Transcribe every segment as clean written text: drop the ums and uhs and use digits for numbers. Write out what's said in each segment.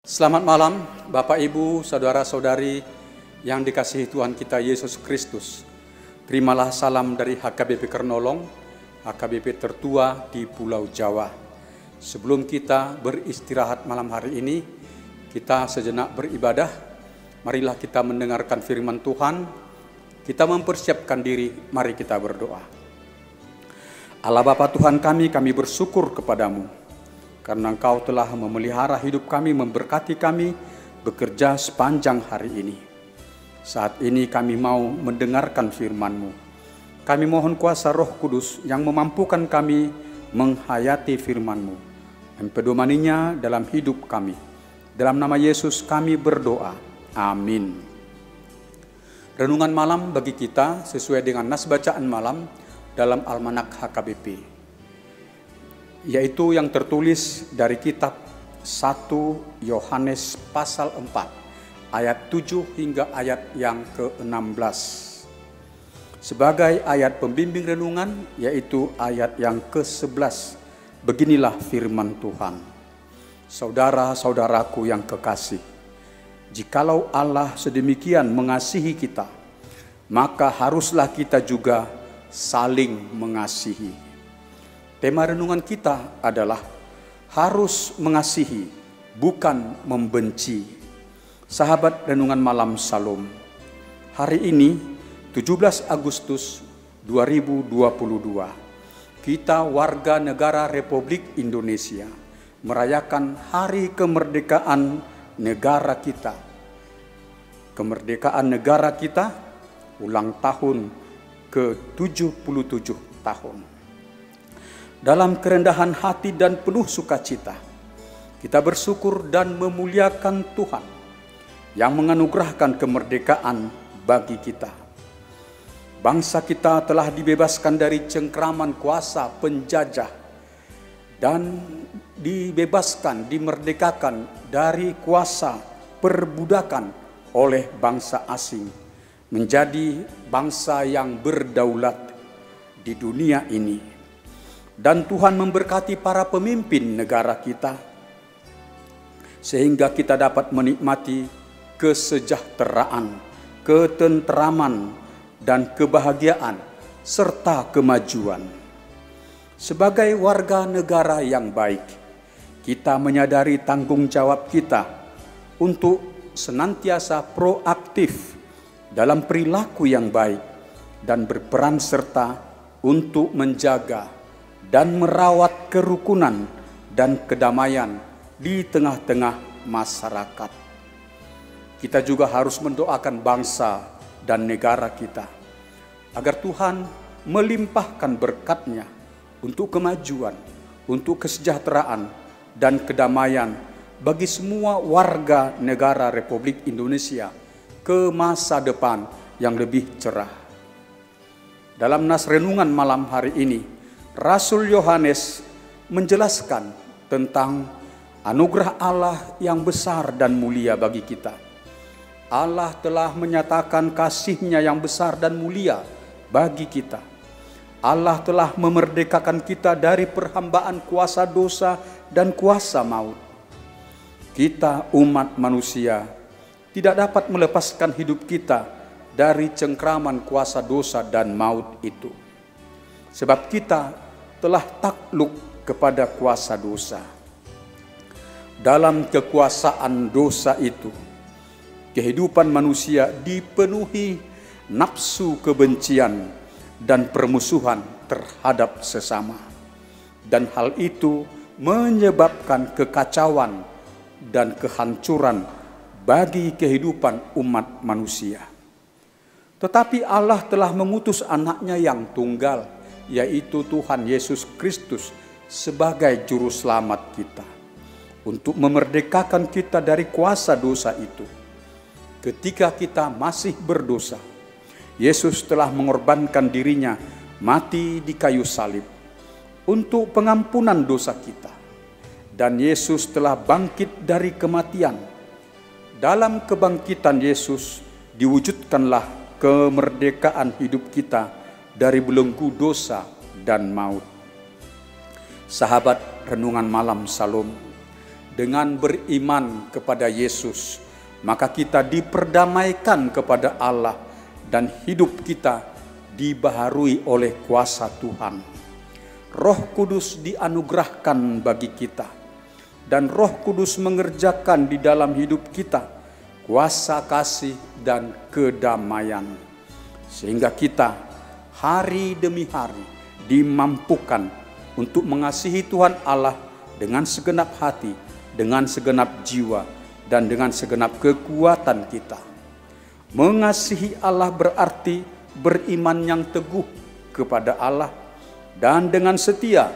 Selamat malam Bapak Ibu, Saudara-saudari yang dikasihi Tuhan kita Yesus Kristus. Terimalah salam dari HKBP Kernolong, HKBP tertua di Pulau Jawa. Sebelum kita beristirahat malam hari ini, kita sejenak beribadah. Marilah kita mendengarkan firman Tuhan. Kita mempersiapkan diri, mari kita berdoa. Allah Bapa Tuhan kami bersyukur kepadamu, karena Engkau telah memelihara hidup kami, memberkati kami, bekerja sepanjang hari ini. Saat ini kami mau mendengarkan firman-Mu. Kami mohon kuasa Roh Kudus yang memampukan kami menghayati firman-Mu, mempedomaninya dalam hidup kami. Dalam nama Yesus kami berdoa. Amin. Renungan malam bagi kita sesuai dengan nas bacaan malam dalam Almanak HKBP, yaitu yang tertulis dari kitab 1 Yohanes pasal 4 ayat 7 hingga ayat yang ke-16. Sebagai ayat pembimbing renungan, yaitu ayat yang ke-11, beginilah firman Tuhan. Saudara-saudaraku yang kekasih, jikalau Allah sedemikian mengasihi kita, maka haruslah kita juga saling mengasihi. Tema renungan kita adalah harus mengasihi, bukan membenci. Sahabat renungan malam Salom, hari ini 17 Agustus 2022, kita warga negara Republik Indonesia merayakan hari kemerdekaan negara kita. Kemerdekaan negara kita ulang tahun ke-77 tahun. Dalam kerendahan hati dan penuh sukacita, kita bersyukur dan memuliakan Tuhan yang menganugerahkan kemerdekaan bagi kita. Bangsa kita telah dibebaskan dari cengkraman kuasa penjajah dan dibebaskan, dimerdekakan dari kuasa perbudakan oleh bangsa asing, menjadi bangsa yang berdaulat di dunia ini. Dan Tuhan memberkati para pemimpin negara kita, sehingga kita dapat menikmati kesejahteraan, ketenteraman, dan kebahagiaan, serta kemajuan. Sebagai warga negara yang baik, kita menyadari tanggung jawab kita untuk senantiasa proaktif dalam perilaku yang baik dan berperan serta untuk menjaga dan merawat kerukunan dan kedamaian di tengah-tengah masyarakat. Kita juga harus mendoakan bangsa dan negara kita agar Tuhan melimpahkan berkat-Nya untuk kemajuan, untuk kesejahteraan dan kedamaian bagi semua warga negara Republik Indonesia ke masa depan yang lebih cerah. Dalam nas renungan malam hari ini, Rasul Yohanes menjelaskan tentang anugerah Allah yang besar dan mulia bagi kita. Allah telah menyatakan kasih-Nya yang besar dan mulia bagi kita. Allah telah memerdekakan kita dari perhambaan kuasa dosa dan kuasa maut. Kita umat manusia tidak dapat melepaskan hidup kita dari cengkraman kuasa dosa dan maut itu. Sebab kita telah takluk kepada kuasa dosa. Dalam kekuasaan dosa itu, kehidupan manusia dipenuhi nafsu kebencian dan permusuhan terhadap sesama. Dan hal itu menyebabkan kekacauan dan kehancuran bagi kehidupan umat manusia. Tetapi Allah telah mengutus anak-Nya yang tunggal, yaitu Tuhan Yesus Kristus sebagai juru selamat kita, untuk memerdekakan kita dari kuasa dosa itu. Ketika kita masih berdosa, Yesus telah mengorbankan diri-Nya mati di kayu salib untuk pengampunan dosa kita. Dan Yesus telah bangkit dari kematian. Dalam kebangkitan Yesus diwujudkanlah kemerdekaan hidup kita dari belenggu dosa dan maut. Sahabat renungan malam Salom, dengan beriman kepada Yesus, maka kita diperdamaikan kepada Allah dan hidup kita dibaharui oleh kuasa Tuhan. Roh Kudus dianugerahkan bagi kita, dan Roh Kudus mengerjakan di dalam hidup kita kuasa kasih dan kedamaian, sehingga kita hari demi hari dimampukan untuk mengasihi Tuhan Allah dengan segenap hati, dengan segenap jiwa, dan dengan segenap kekuatan kita. Mengasihi Allah berarti beriman yang teguh kepada Allah dan dengan setia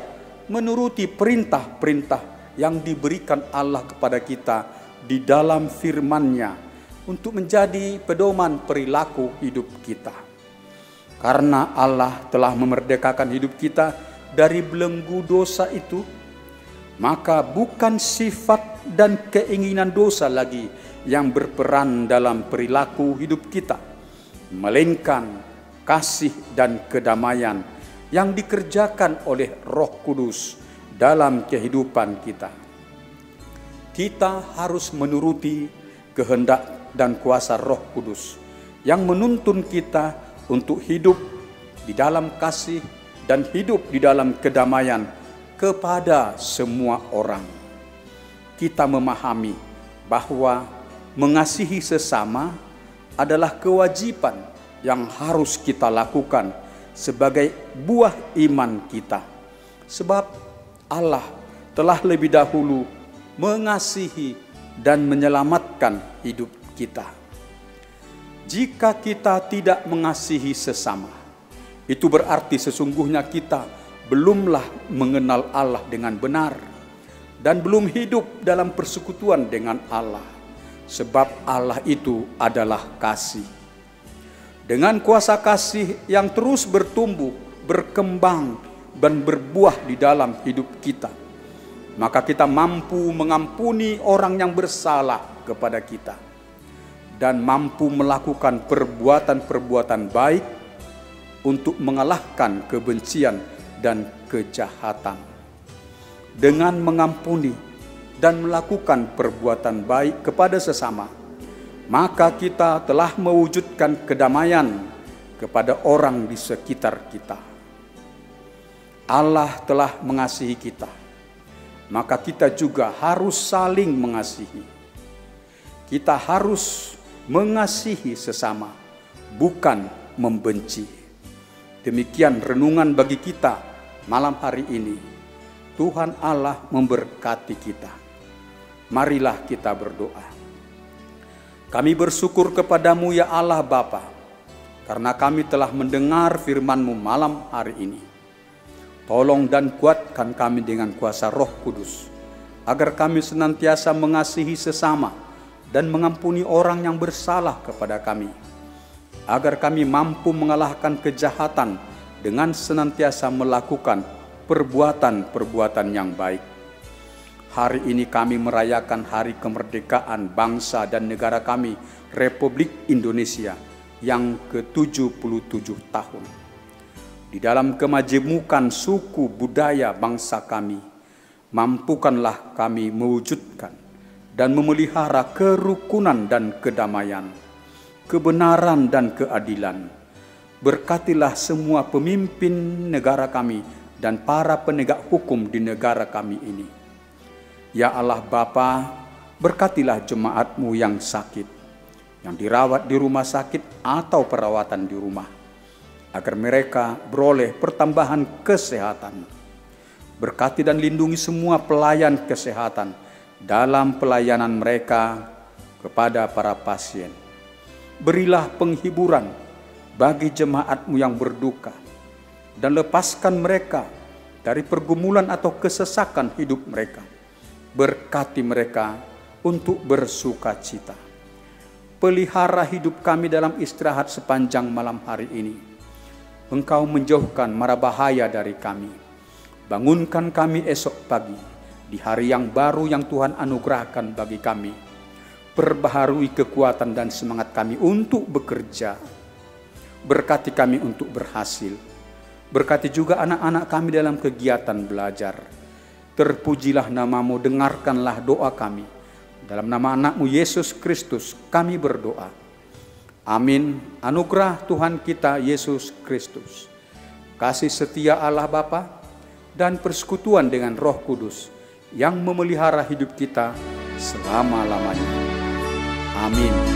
menuruti perintah-perintah yang diberikan Allah kepada kita di dalam firman-Nya untuk menjadi pedoman perilaku hidup kita. Karena Allah telah memerdekakan hidup kita dari belenggu dosa itu, maka bukan sifat dan keinginan dosa lagi yang berperan dalam perilaku hidup kita, melainkan kasih dan kedamaian yang dikerjakan oleh Roh Kudus dalam kehidupan kita. Kita harus menuruti kehendak dan kuasa Roh Kudus yang menuntun kita untuk hidup di dalam kasih dan hidup di dalam kedamaian kepada semua orang. Kita memahami bahwa mengasihi sesama adalah kewajiban yang harus kita lakukan sebagai buah iman kita. Sebab Allah telah lebih dahulu mengasihi dan menyelamatkan hidup kita. Jika kita tidak mengasihi sesama, itu berarti sesungguhnya kita belumlah mengenal Allah dengan benar dan belum hidup dalam persekutuan dengan Allah, sebab Allah itu adalah kasih. Dengan kuasa kasih yang terus bertumbuh, berkembang, dan berbuah di dalam hidup kita, maka kita mampu mengampuni orang yang bersalah kepada kita dan mampu melakukan perbuatan-perbuatan baik untuk mengalahkan kebencian dan kejahatan. Dengan mengampuni dan melakukan perbuatan baik kepada sesama, maka kita telah mewujudkan kedamaian kepada orang di sekitar kita. Allah telah mengasihi kita, maka kita juga harus saling mengasihi. Kita harus mengasihi sesama, bukan membenci. Demikian renungan bagi kita malam hari ini. Tuhan Allah memberkati kita. Marilah kita berdoa. Kami bersyukur kepadamu ya Allah Bapa, karena kami telah mendengar firman-Mu malam hari ini. Tolong dan kuatkan kami dengan kuasa Roh Kudus, agar kami senantiasa mengasihi sesama dan mengampuni orang yang bersalah kepada kami, agar kami mampu mengalahkan kejahatan dengan senantiasa melakukan perbuatan-perbuatan yang baik. Hari ini kami merayakan hari kemerdekaan bangsa dan negara kami, Republik Indonesia, yang ke-77 tahun. Di dalam kemajemukan suku budaya bangsa kami, mampukanlah kami mewujudkan dan memelihara kerukunan dan kedamaian, kebenaran dan keadilan. Berkatilah semua pemimpin negara kami dan para penegak hukum di negara kami ini. Ya Allah Bapa, berkatilah jemaat-Mu yang sakit, yang dirawat di rumah sakit atau perawatan di rumah, agar mereka beroleh pertambahan kesehatan. Berkati dan lindungi semua pelayan kesehatan dalam pelayanan mereka kepada para pasien. Berilah penghiburan bagi jemaat-Mu yang berduka, dan lepaskan mereka dari pergumulan atau kesesakan hidup mereka. Berkati mereka untuk bersuka cita. Pelihara hidup kami dalam istirahat sepanjang malam hari ini. Engkau menjauhkan mara bahaya dari kami. Bangunkan kami esok pagi di hari yang baru yang Tuhan anugerahkan bagi kami. Perbaharui kekuatan dan semangat kami untuk bekerja. Berkati kami untuk berhasil. Berkati juga anak-anak kami dalam kegiatan belajar. Terpujilah nama-Mu, dengarkanlah doa kami. Dalam nama anak-Mu Yesus Kristus kami berdoa. Amin. Anugerah Tuhan kita Yesus Kristus, kasih setia Allah Bapa, dan persekutuan dengan Roh Kudus yang memelihara hidup kita selama-lamanya. Amin.